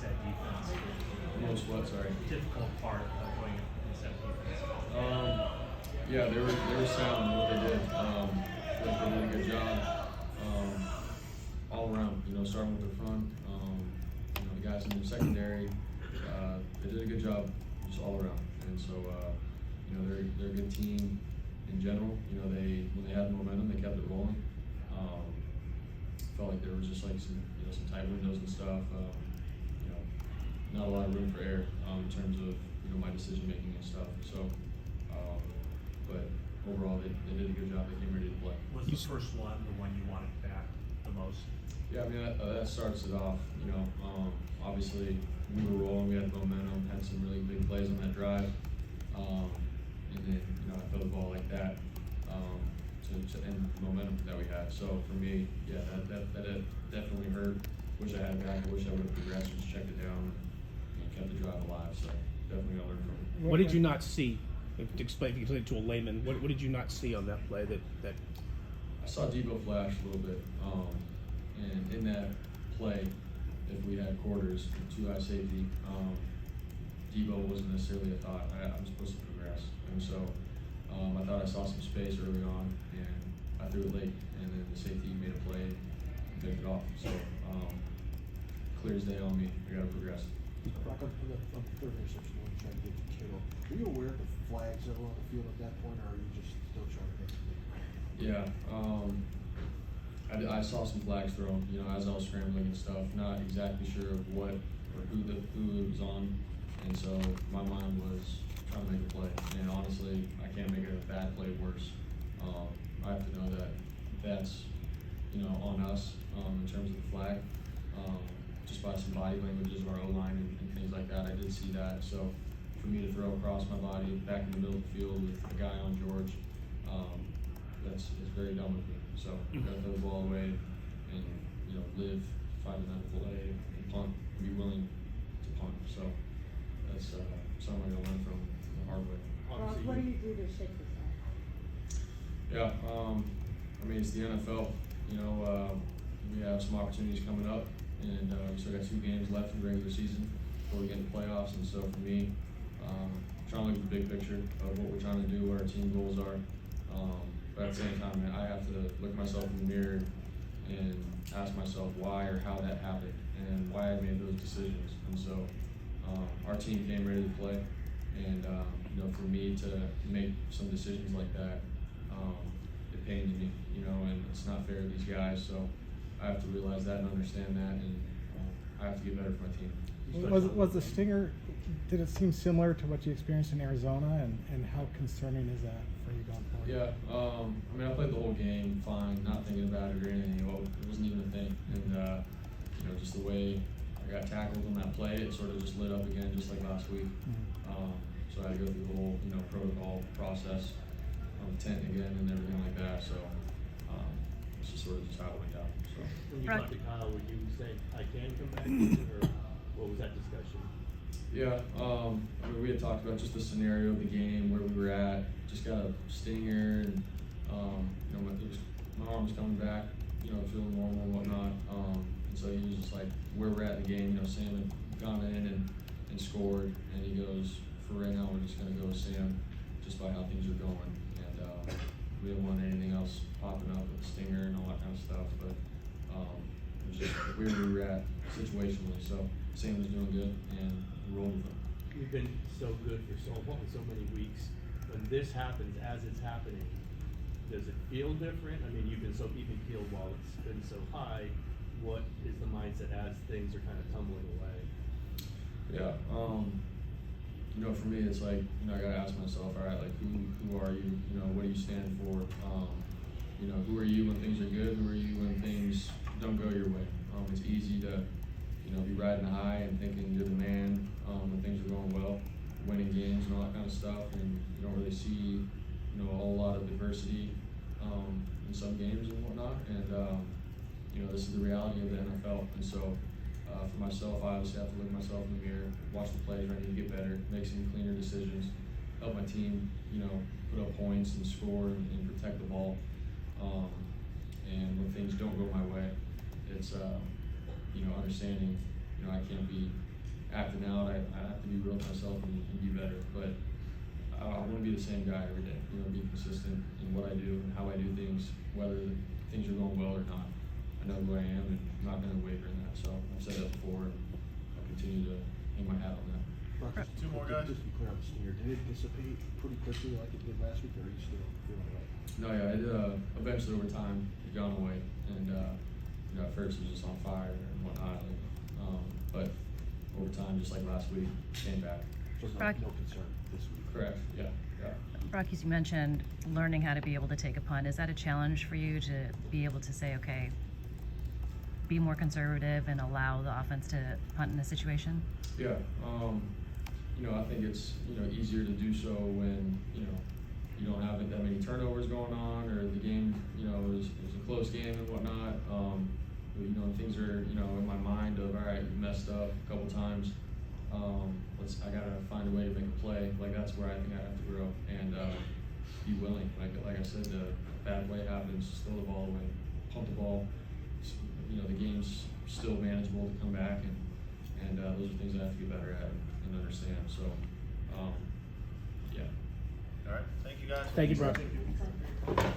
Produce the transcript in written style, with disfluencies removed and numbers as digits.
set defense? Most what? Sorry. Difficult part of going in set defense. Yeah, they were sound in what they did. They did a good job all around. Starting with the front. The guys in the secondary, they did a good job just all around. And so they're a good team in general. When they had momentum, they kept it rolling. Felt like there was just like some tight windows and stuff. Not a lot of room for error in terms of my decision making and stuff. So, but overall they did a good job. They came ready to play. Was the first one the one you wanted back the most? Yeah, I mean that starts it off. Obviously we were rolling. We had momentum. Had some really big plays on that drive, and then I throw the ball like that to end the momentum that we had. So for me, yeah, that definitely hurt. Wish I had it back. I wish I would have progressed, just checked it down, and kept the drive alive. So definitely gotta learn from it. What did you not see? If you explain it to a layman, what did you not see on that play that I saw Debo flash a little bit, and in that play, if we had quarters, two high safety, Debo wasn't necessarily a thought. I'm supposed to progress, and so I thought I saw some space early on, and I threw it late, and then the safety made a play and picked it off. So clear as day on me. I got to progress. Rock, on the third interception, when you tried to get to Kittle, were you aware of the flags that were on the field at that point, or are you just still trying to get to Yeah, I saw some flags thrown, as I was scrambling and stuff. Not exactly sure of what or who it was on, and so my mind was trying to make a play. And honestly, I can't make a bad play worse. I have to know that that's on us in terms of the flag. Just by some body languages of our O-line and things like that, I did see that. So for me to throw across my body back in the middle of the field with a guy on George, it's very dumb of me. So you gotta throw the ball away and live, find another play, and punt, and be willing to punt. So that's something I gotta learn from the hard way. Ross, what do you do to shake this off? Yeah, I mean it's the NFL. We have some opportunities coming up, and we still got 2 games left in the regular season before we get into playoffs. And so for me, trying to look at the big picture of what we're trying to do, what our team goals are. But at the same time, man, I have to look myself in the mirror and ask myself why or how that happened and why I made those decisions. And so our team came ready to play, and for me to make some decisions like that, it pains me, and it's not fair to these guys. So I have to realize that and understand that, and I have to get better for my team. Was the stinger, did it seem similar to what you experienced in Arizona, and how concerning is that for you going forward? Yeah, I mean I played the whole game fine, not thinking about it or anything. It wasn't even a thing, and just the way I got tackled on that play, it sort of just lit up again, just like last week. So I had to go through the whole protocol process of the tent again and everything like that. So it's just sort of just how it went down. So when you talked to Kyle, were you saying I can come back, or what was that discussion? Yeah, I mean we had talked about just the scenario of the game, where we were at. Just got a stinger, and my arm was coming back, feeling normal and whatnot. And so he was just like, where we're at in the game. Sam had gone in and scored, and he goes, for right now we're just gonna go with Sam, just by how things are going. And we didn't want anything else popping up with the stinger and all that kind of stuff. But it was just where we were at situationally. So Sam was doing good, and we rolled with him. You've been so good for so many weeks. When this happens, as it's happening, does it feel different? I mean, you've been so even keeled while it's been so high. What is the mindset as things are kind of tumbling away? Yeah, for me, it's like I gotta ask myself, all right, like who are you? What do you stand for? Who are you when things are good? Who are you when things don't go your way? It's easy to be riding high and thinking you're the man when things are going well, winning games and all that kind of stuff, and you don't really see a whole lot of adversity in some games and whatnot. And this is the reality of the NFL. And so for myself, I obviously have to look at myself in the mirror, watch the plays where I need to get better, make some cleaner decisions, help my team put up points and score and protect the ball. And when things don't go my way, it's understanding I can't be acting out. I have to be real to myself and be better. But I want to be the same guy every day. You know, be consistent in what I do and how I do things, whether things are going well or not. I know who I am, and I'm not going to waver in that. So I've said that before, and I'll continue to hang my hat on that. Brock, just Two more guys. Just to be clear on the sneer, did it dissipate pretty quickly like it did last week, or are you still feeling it? No, yeah, it eventually over time it gone away, and you know, at first it was just on fire and whatnot, but over time, just like last week, came back. So it's Brock- no concern this week? Correct. Yeah. Brock, as you mentioned, learning how to be able to take a punt. Is that a challenge for you to be able to say, okay, be more conservative and allow the offense to punt in a situation? Yeah. You know, I think it's, you know, easier to do so when, you know, you don't have that many turnovers going on, or the game, you know, is a close game and whatnot. You know, things are, you know, in my mind of, all right, you messed up a couple times. I gotta find a way to make a play. Like, that's where I think I have to grow and be willing. Like I said, the bad play happens, just throw the ball away, pump the ball. You know, the game's still manageable to come back, and those are things I have to get better at and understand. So, yeah. All right, thank you guys. Thank you, Brock.